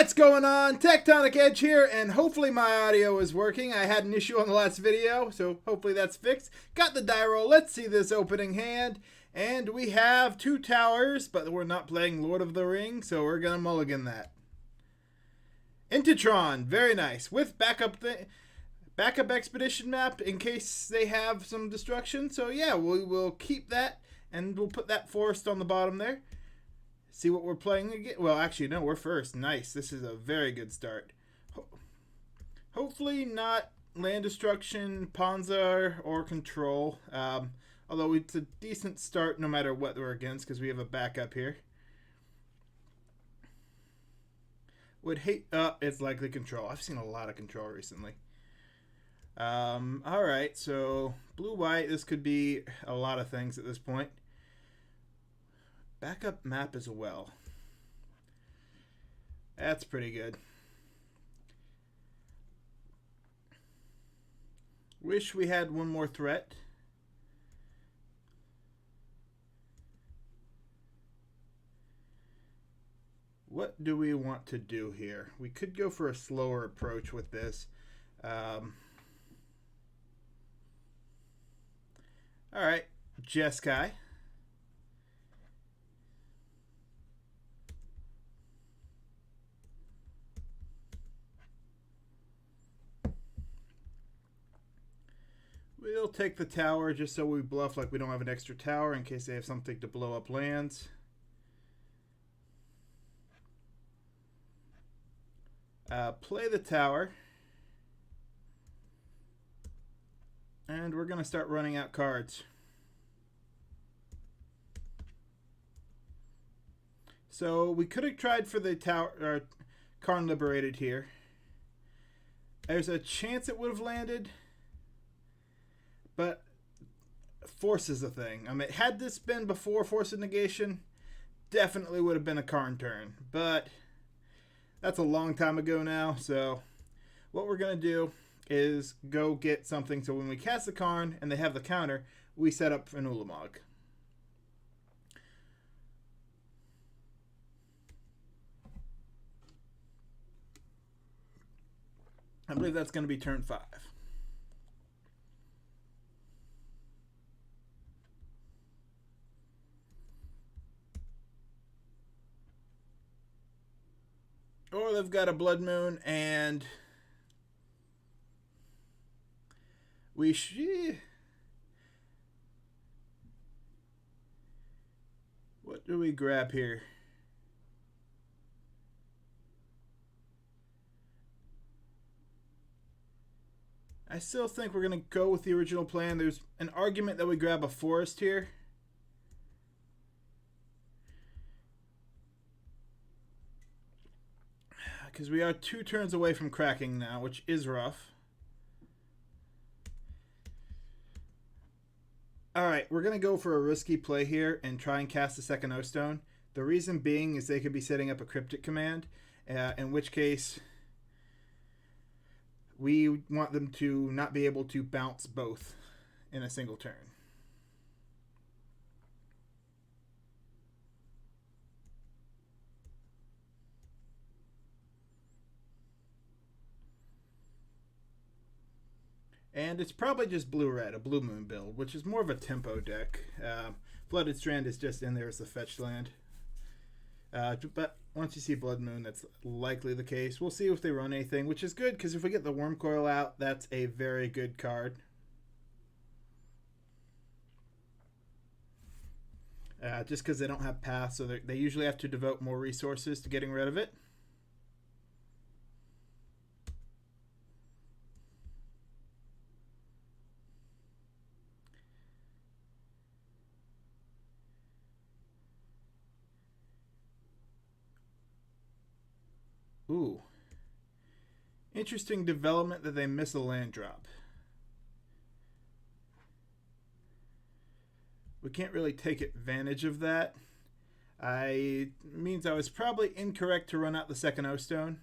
What's going on? Tectonic Edge here, and hopefully my audio is working. I had an issue on the last video, so hopefully that's fixed. Got the die roll. Let's see this opening hand. And we have 2 towers, but we're not playing Lord of the Rings, so we're going to mulligan that. Into Tron. Very nice. With backup expedition map in case they have some destruction. So yeah, we will keep that, and we'll put that forest on the bottom there. See what we're playing again. Well, actually, no, we're first. Nice. This is a very good start. Hopefully not land destruction, Panzer, or control. Although it's a decent start no matter what we're against because we have a backup here. Would hate... it's likely control. I've seen a lot of control recently. Alright, so blue-white. This could be a lot of things at this point. Backup map as well. That's pretty good. Wish we had one more threat. What do we want to do here? We could go for a slower approach with this. Alright, Jeskai. We'll take the tower just so we bluff like we don't have an extra tower in case they have something to blow up lands. Play the tower. And we're going to start running out cards. So we could have tried for the tower, Karn Liberated here. There's a chance it would have landed. But force is a thing. I mean, had this been before Force of Negation, definitely would have been a Karn turn. But that's a long time ago now. So what we're going to do is go get something. So when we cast the Karn and they have the counter, we set up an Ulamog. I believe that's going to be turn 5. Or they've got a Blood Moon, and we what do we grab here? I still think we're going to go with the original plan. There's an argument that we grab a forest here. Because we are 2 turns away from cracking now, which is rough. Alright, we're going to go for a risky play here and try and cast a second O-Stone. The reason being is they could be setting up a cryptic command, in which case we want them to not be able to bounce both in a single turn. And it's probably just blue-red, a Blue Moon build, which is more of a tempo deck. Flooded Strand is just in there as the fetch land. But once you see Blood Moon, that's likely the case. We'll see if they run anything, which is good, because if we get the Worm Coil out, that's a very good card. Just because they don't have paths, so they usually have to devote more resources to getting rid of it. Ooh. Interesting development that they miss a land drop. We can't really take advantage of that. Means I was probably incorrect to run out the second O-Stone.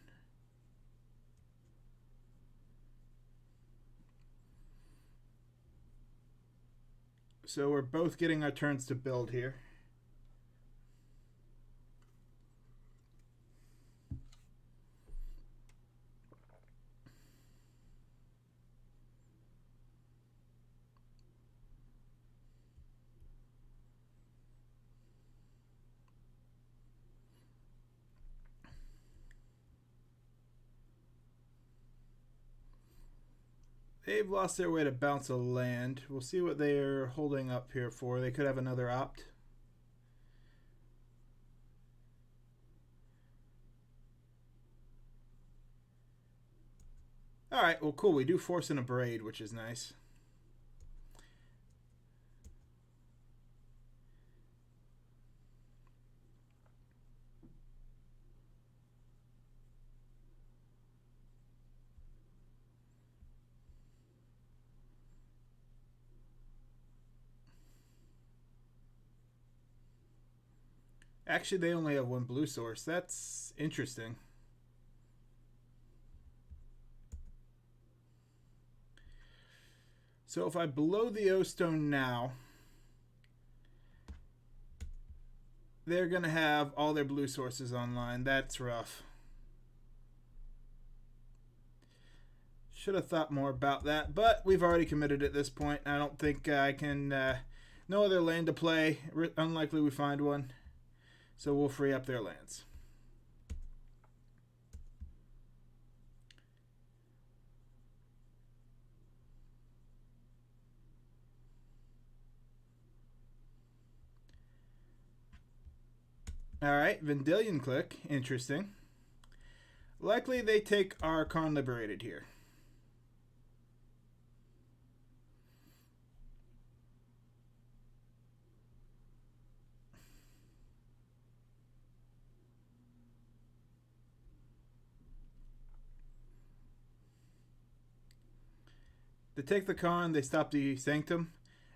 So we're both getting our turns to build here. They've lost their way to bounce a land. We'll see what they're holding up here for. They could have another opt. Alright, well cool. We do force an abrade, which is nice. Actually, they only have one blue source. That's interesting. So if I blow the O-Stone now, they're going to have all their blue sources online. That's rough. Should have thought more about that, but we've already committed at this point. I don't think I can... no other land to play. Unlikely we find one. So we'll free up their lands. Alright, Vendilion Click. Interesting. Likely they take our Karn Liberated here. They take the Karn, they stop the Sanctum.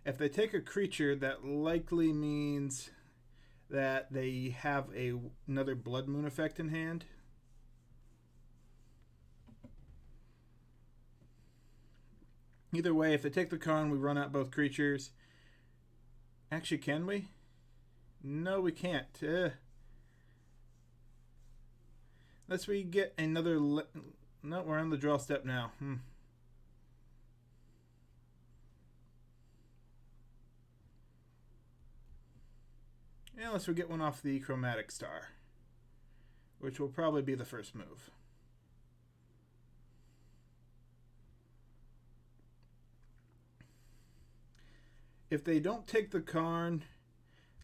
If they take a creature, that likely means that they have another Blood Moon effect in hand. Either way, if they take the Karn, we run out both creatures. Actually, can we? No, we can't. Unless we get another... No, we're on the draw step now. Unless we get one off the Chromatic Star, which will probably be the first move. If they don't take the Karn,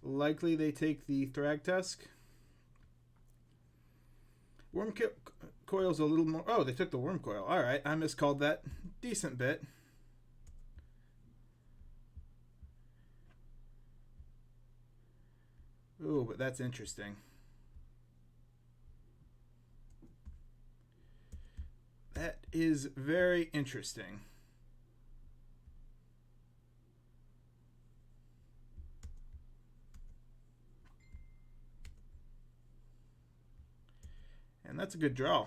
likely they take the Thragtusk. Worm Coil's a little more... Oh, they took the Worm Coil. Alright, I miscalled that. Decent bit. Ooh, but that's interesting. That is very interesting. And that's a good draw.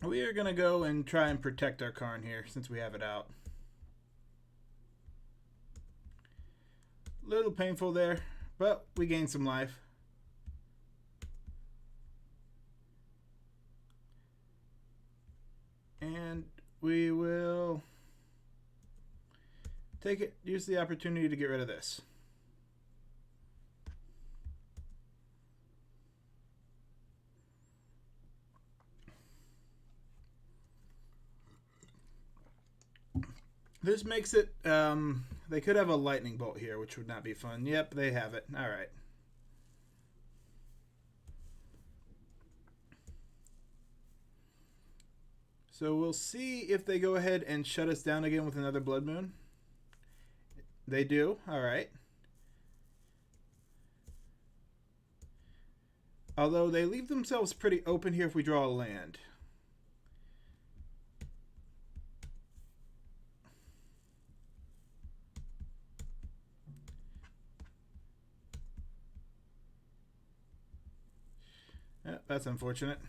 We are going to go and try and protect our Karn here since we have it out. Little painful there, but we gain some life. And we will use the opportunity to get rid of this. This makes it, they could have a lightning bolt here, which would not be fun. Yep, they have it. All right. So we'll see if they go ahead and shut us down again with another Blood Moon. They do. All right. Although they leave themselves pretty open here if we draw a land. Yeah, that's unfortunate.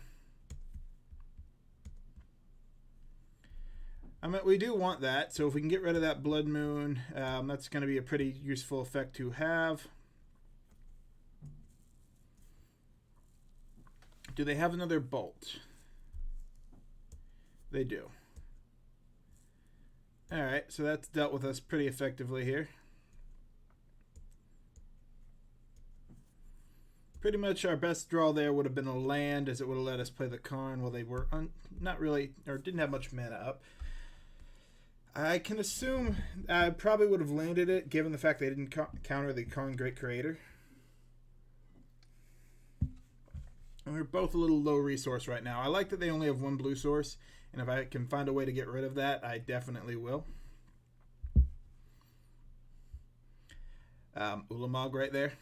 Torment, we do want that. So if we can get rid of that Blood Moon, that's going to be a pretty useful effect to have. Do they have another Bolt? They do. Alright, so that's dealt with us pretty effectively here. Pretty much our best draw there would have been a land, as it would have let us play the Karn while they were not really, or didn't have much mana up. I can assume I probably would have landed it, given the fact they didn't counter the Karn Great Creator. And we're both a little low resource right now. I like that they only have one blue source, and if I can find a way to get rid of that, I definitely will. Ulamog right there.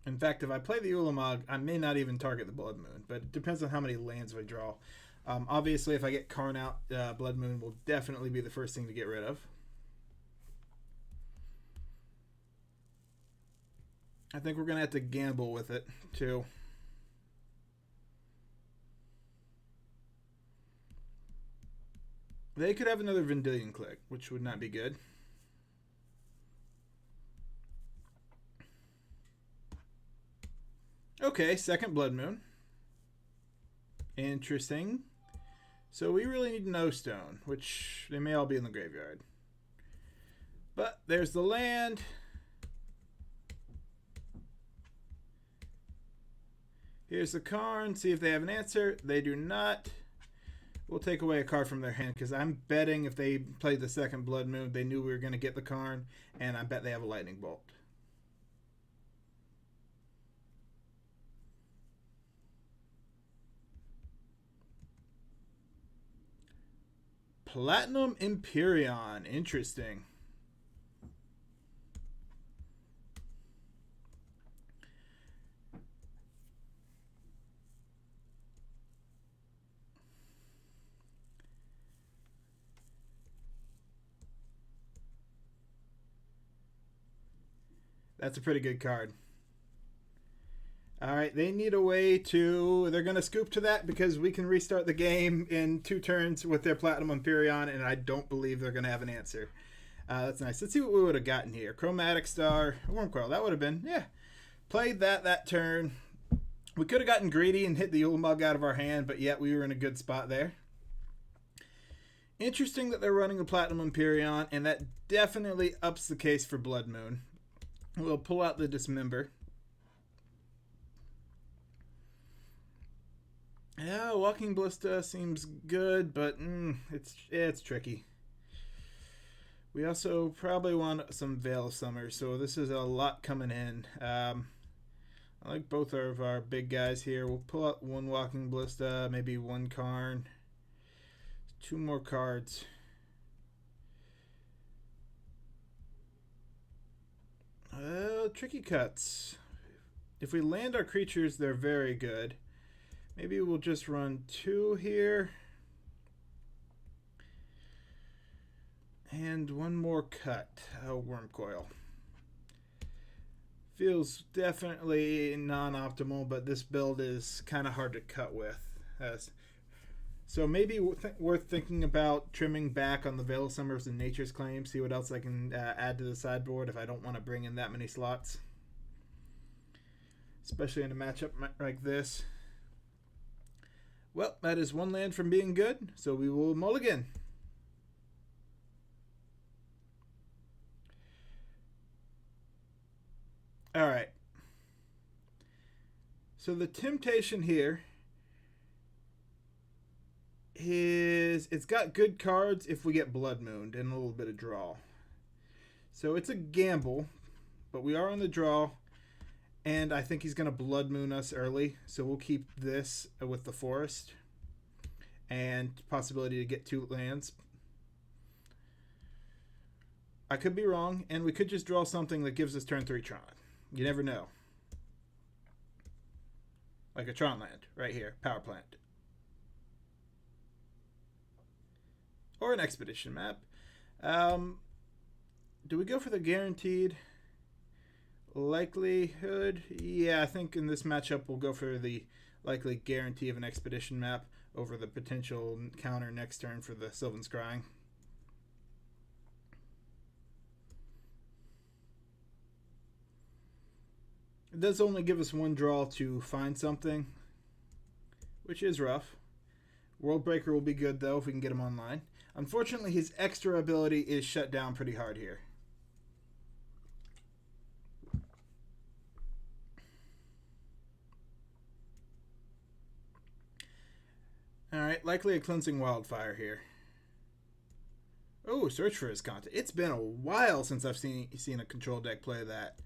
In fact, if I play the Ulamog, I may not even target the Blood Moon, but it depends on how many lands we draw. Obviously, if I get Karn out, Blood Moon will definitely be the first thing to get rid of. I think we're going to have to gamble with it, too. They could have another Vendilion Clique, which would not be good. Okay, second Blood Moon. Interesting. So we really need no stone, which they may all be in the graveyard. But there's the land. Here's the Karn. See if they have an answer. They do not. We'll take away a card from their hand, because I'm betting if they played the second Blood Moon, they knew we were going to get the Karn, and I bet they have a Lightning Bolt. Platinum Empyrean. Interesting. That's a pretty good card. Alright, they need a way to... They're going to scoop to that because we can restart the game in 2 turns with their Platinum Empyrean, and I don't believe they're going to have an answer. That's nice. Let's see what we would have gotten here. Chromatic Star, Wormcoil. That would have been... Yeah. Played that turn. We could have gotten greedy and hit the Ulamog out of our hand, but yet we were in a good spot there. Interesting that they're running the Platinum Empyrean, and that definitely ups the case for Blood Moon. We'll pull out the Dismember. Yeah, Walking Ballista seems good, but it's tricky. We also probably want some Veil of Summer, so this is a lot coming in. I like both of our big guys here. We'll pull out 1 Walking Ballista, maybe 1 Karn. 2 more cards. Tricky cuts. If we land our creatures, they're very good. Maybe we'll just run 2 here. And 1 more cut. Wormcoil. Feels definitely non-optimal, but this build is kind of hard to cut with. So maybe worth thinking about trimming back on the Veil of Summers and Nature's Claim. See what else I can add to the sideboard if I don't want to bring in that many slots. Especially in a matchup like this. Well, that is 1 land from being good, so we will mulligan. Alright. So the temptation here is it's got good cards if we get Blood Mooned and a little bit of draw. So it's a gamble, but we are on the draw, and I think he's going to Blood Moon us early, so we'll keep this with the Forest and possibility to get 2 lands. I could be wrong, and we could just draw something that gives us turn 3 Tron. You never know. Like a Tron land right here, Power Plant. Or an Expedition map. Do we go for the guaranteed likelihood? Yeah, I think in this matchup we'll go for the likely guarantee of an Expedition map. over the potential counter next turn for the Sylvan Scrying. It does only give us one draw to find something, which is rough. Worldbreaker will be good, though, if we can get him online. Unfortunately, his extra ability is shut down pretty hard here. Alright, likely a Cleansing Wildfire here. Oh, search for his content. It's been a while since I've seen a control deck play that.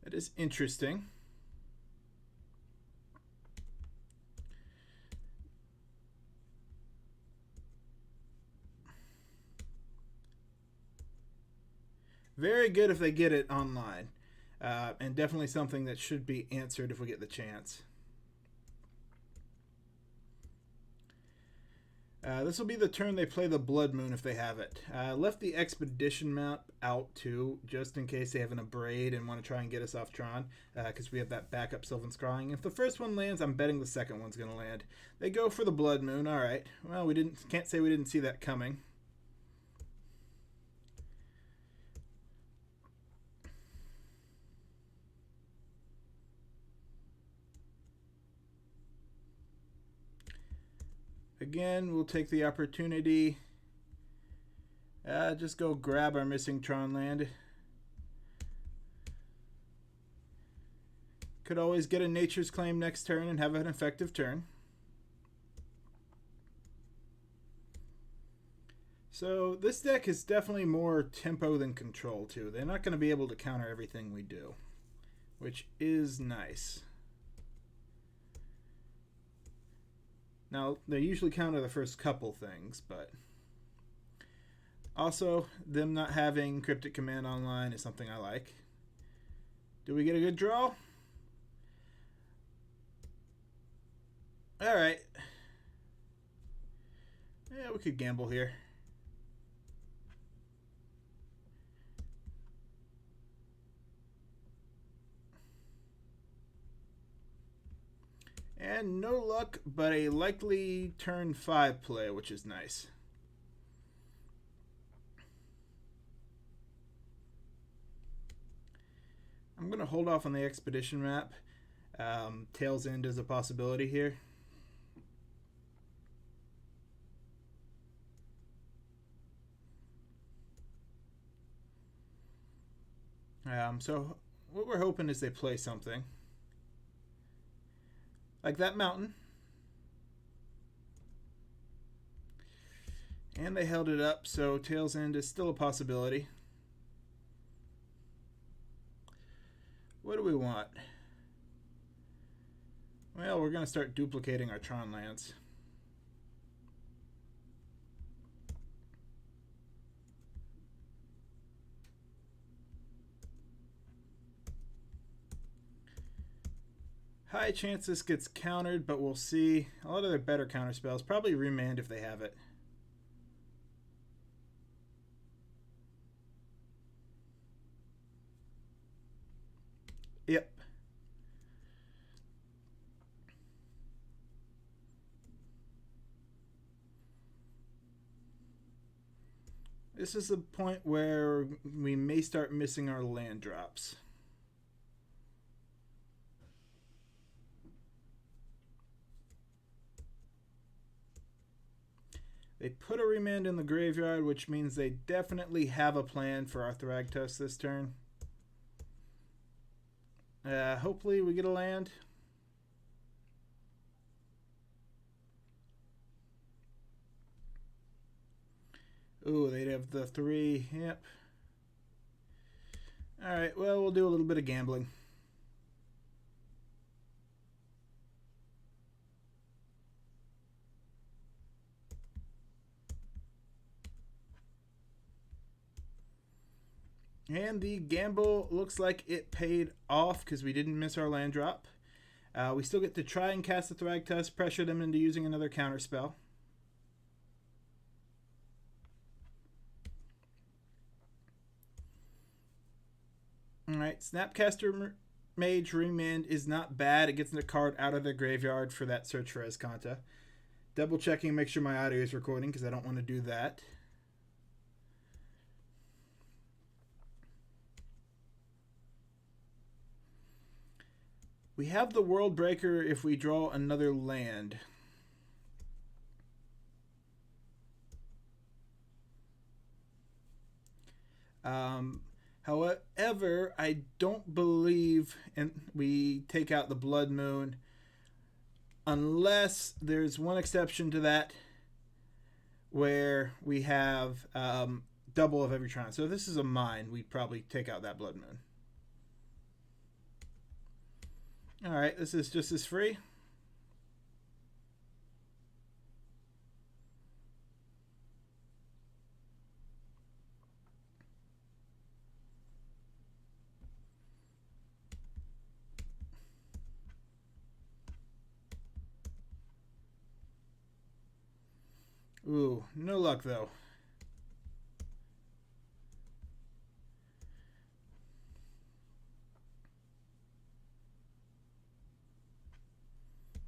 That is interesting. Very good if they get it online. And definitely something that should be answered if we get the chance. This will be the turn they play the Blood Moon if they have it. Left the Expedition map out too, just in case they have an Abrade and want to try and get us off Tron, because we have that backup Sylvan Scrying. If the first one lands, I'm betting the second one's going to land. They go for the Blood Moon. All right. Well, can't say we didn't see that coming. Again, we'll take the opportunity. Just go grab our missing Tron land. Could always get a Nature's Claim next turn and have an effective turn. So this deck is definitely more tempo than control too. They're not going to be able to counter everything we do, which is nice. Now, they usually counter the first couple things, but also them not having Cryptic Command online is something I like. Do we get a good draw? All right. Yeah, we could gamble here. And no luck, but a likely turn 5 play, which is nice. I'm going to hold off on the Expedition map. Tail's End is a possibility here. So what we're hoping is they play something. Like that mountain. And they held it up, so Tail's End is still a possibility. What do we want? Well, we're going to start duplicating our Tron lands. High chance this gets countered, but we'll see. A lot of their better counter spells. Probably Remand if they have it. Yep. This is the point where we may start missing our land drops. They put a Remand in the graveyard, which means they definitely have a plan for our Thragtusk this turn. Hopefully we get a land. Ooh, they'd have the 3. Yep. Alright, well, we'll do a little bit of gambling. And the gamble looks like it paid off because we didn't miss our land drop. We still get to try and cast the Thragtusk, pressure them into using another counter spell. Alright, Snapcaster Archmage Remand is not bad. It gets the card out of the graveyard for that search for Escanta. Double checking, make sure my audio is recording because I don't want to do that. We have the World Breaker if we draw another land. However, I don't believe we take out the Blood Moon unless there's one exception to that where we have double of every Tron. So if this is a mine, we'd probably take out that Blood Moon. Alright, this is just as free. Ooh, no luck though.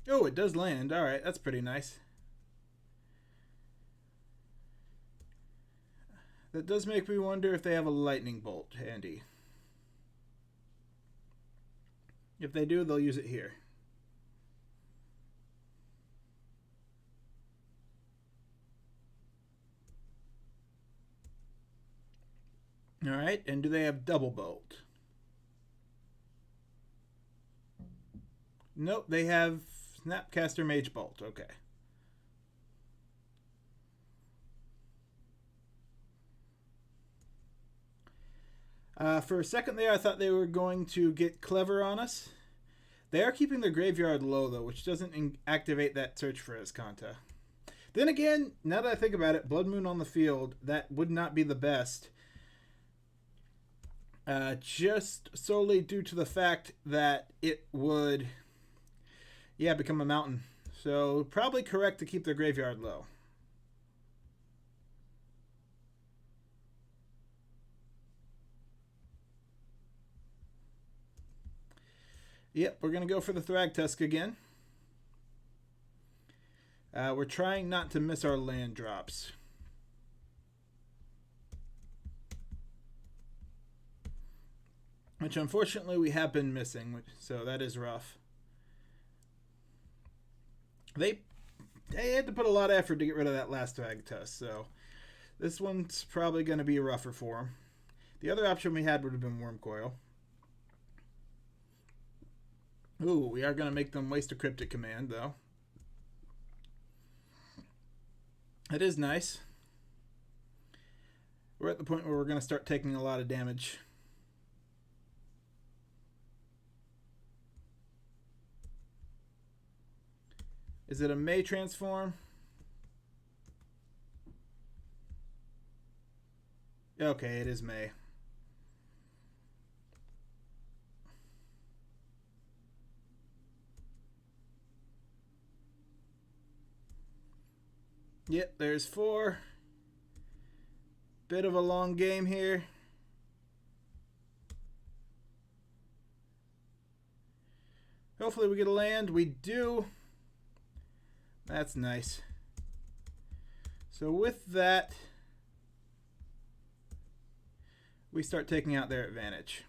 Oh, it does land. Alright, that's pretty nice. That does make me wonder if they have a lightning bolt handy. If they do, they'll use it here. Alright, and do they have double bolt? Nope, they have Snapcaster Mage Bolt. Okay. For a second there, I thought they were going to get clever on us. They are keeping their graveyard low, though, which doesn't activate that search for Escanta. Then again, now that I think about it, Blood Moon on the field, that would not be the best. Just solely due to the fact that it would, become a mountain. So probably correct to keep their graveyard low. Yep, we're going to go for the Thragtusk again. We're trying not to miss our land drops. Which unfortunately we have been missing, so that is rough. They had to put a lot of effort to get rid of that last Thragtusk, so this one's probably going to be rougher for them. The other option we had would have been Wormcoil. Ooh, we are going to make them waste a Cryptic Command, though. It is nice. We're at the point where we're going to start taking a lot of damage. Is it a May transform? Okay, it is May. Yep, there's 4. Bit of a long game here. Hopefully we get a land. We do. That's nice. So with that, we start taking out their advantage.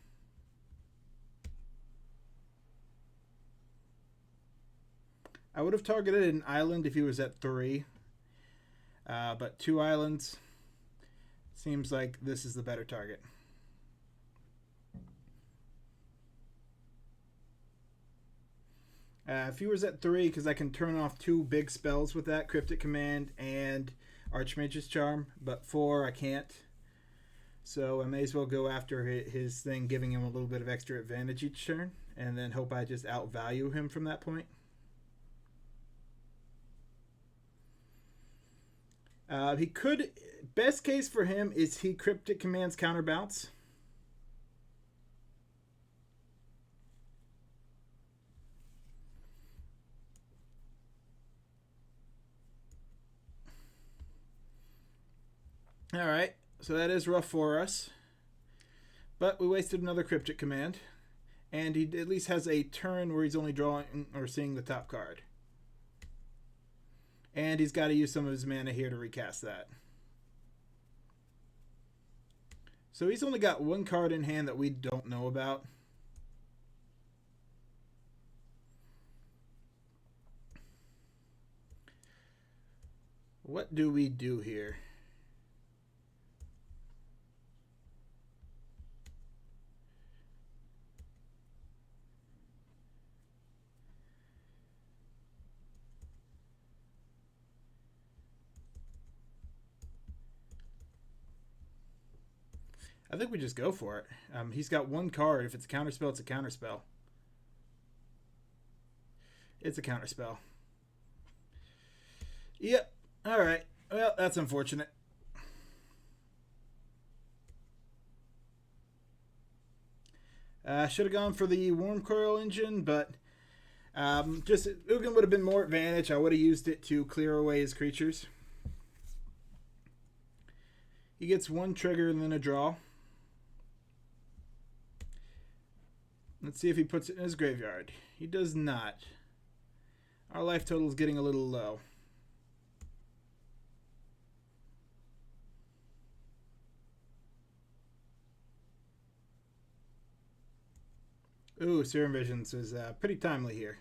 I would have targeted an island if he was at 3. But 2 islands seems like this is the better target. If he was at 3, because I can turn off 2 big spells with that, Cryptic Command and Archmage's Charm, but 4 I can't. So I may as well go after his thing, giving him a little bit of extra advantage each turn, and then hope I just outvalue him from that point. He could, best case for him is he Cryptic Commands Counterbounce. Alright, so that is rough for us. But we wasted another Cryptic Command. And he at least has a turn where he's only drawing or seeing the top card. And he's got to use some of his mana here to recast that. So he's only got one card in hand that we don't know about. What do we do here? I think we just go for it. He's got one card. If it's a counterspell, it's a counterspell. It's a counterspell. Yep. All right. Well, that's unfortunate. Should have gone for the Wormcoil Engine, but just Ugin would have been more advantage. I would have used it to clear away his creatures. He gets one trigger and then a draw. Let's see if he puts it in his graveyard. He does not. Our life total is getting a little low. Ooh, Serum Visions is pretty timely here.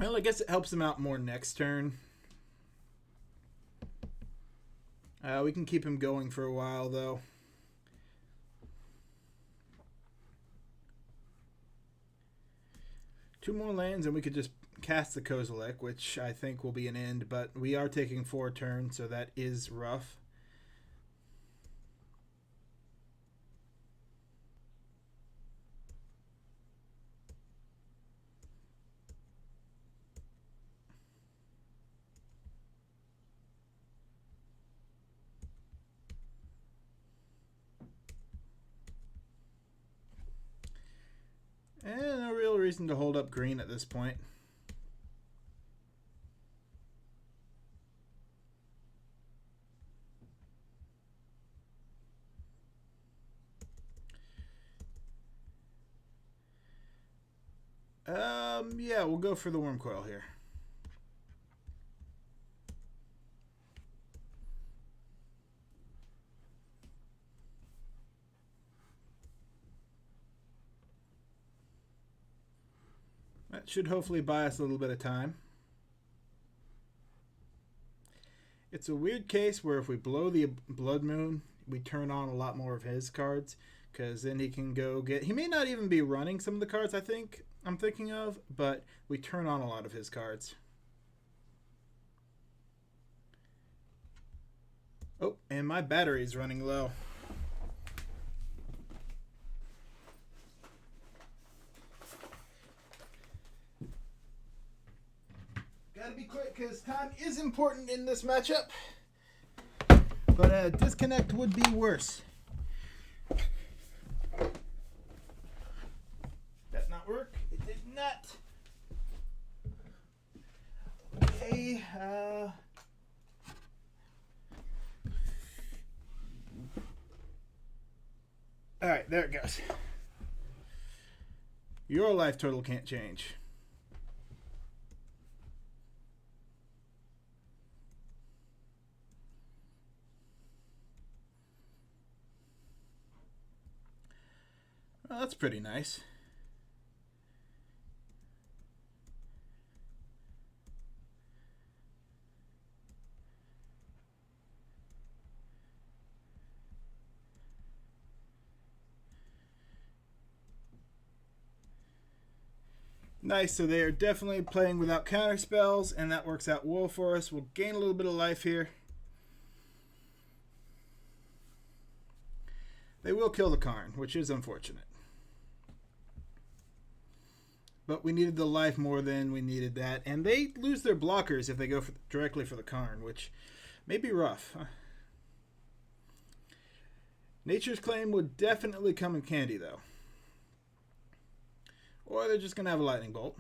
Well, I guess it helps him out more next turn. We can keep him going for a while, though. Two more lands, and we could just cast the Kozilek, which I think will be an end, but we are taking 4 turns, so that is rough. And no real reason to hold up green at this point. Yeah, we'll go for the Wormcoil here. That should hopefully buy us a little bit of time. It's a weird case where if we blow the Blood Moon, we turn on a lot more of his cards, because then he can go get... He may not even be running some of the cards I'm thinking of, but we turn on a lot of his cards. Oh, and my battery's running low. Gotta be quick because time is important in this matchup. But a disconnect would be worse. That not work? It did not. Okay. Alright, there it goes. Your life total can't change. Well, that's pretty nice. Nice, so they are definitely playing without counter spells, and that works out well for us. We'll gain a little bit of life here. They will kill the Karn, which is unfortunate. But we needed the life more than we needed that. And they lose their blockers if they go directly for the Karn, which may be rough. Nature's Claim would definitely come in handy, though. Or they're just going to have a lightning bolt.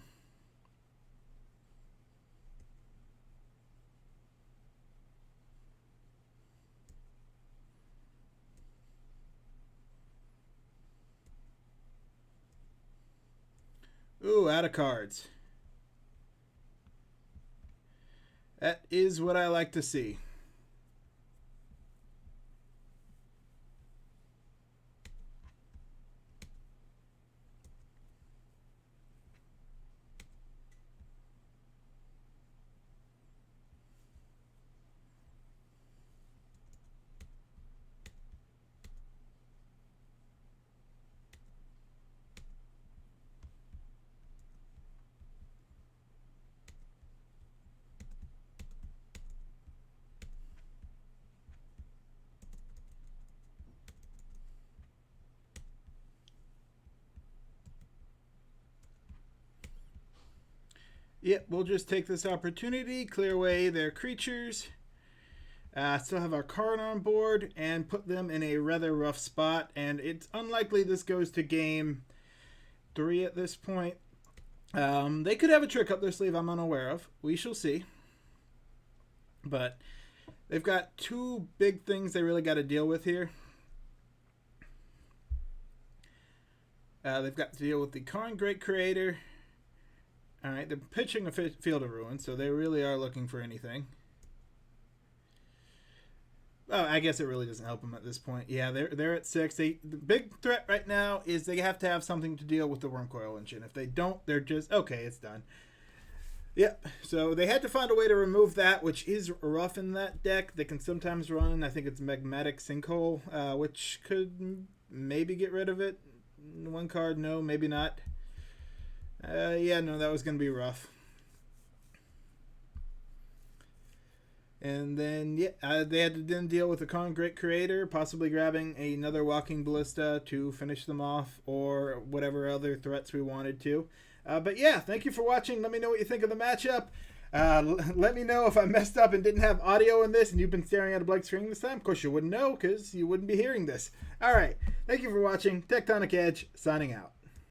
Ooh, out of cards. That is what I like to see. Yep, we'll just take this opportunity, clear away their creatures, still have our card on board, and put them in a rather rough spot. And it's unlikely this goes to game 3 at this point. They could have a trick up their sleeve I'm unaware of. We shall see. But they've got two big things they really got to deal with here. They've got to deal with the Karn Great Creator. Alright, they're pitching a Field of Ruin, so they really are looking for anything. Oh, I guess it really doesn't help them at this point. Yeah, they're at 6. The big threat right now is they have to have something to deal with the Wormcoil Engine. If they don't, they're just, okay, it's done. Yep, so they had to find a way to remove that, which is rough in that deck. They can sometimes run, I think it's Magmatic Sinkhole, which could maybe get rid of it. One card, no, maybe not. Yeah, no, that was going to be rough. And then, yeah, they had to then deal with the Karn Great Creator, possibly grabbing another Walking Ballista to finish them off, or whatever other threats we wanted to. But yeah, thank you for watching. Let me know what you think of the matchup. Let me know if I messed up and didn't have audio in this and you've been staring at a blank screen this time. Of course, you wouldn't know because you wouldn't be hearing this. All right, thank you for watching. Tectonic Edge, signing out.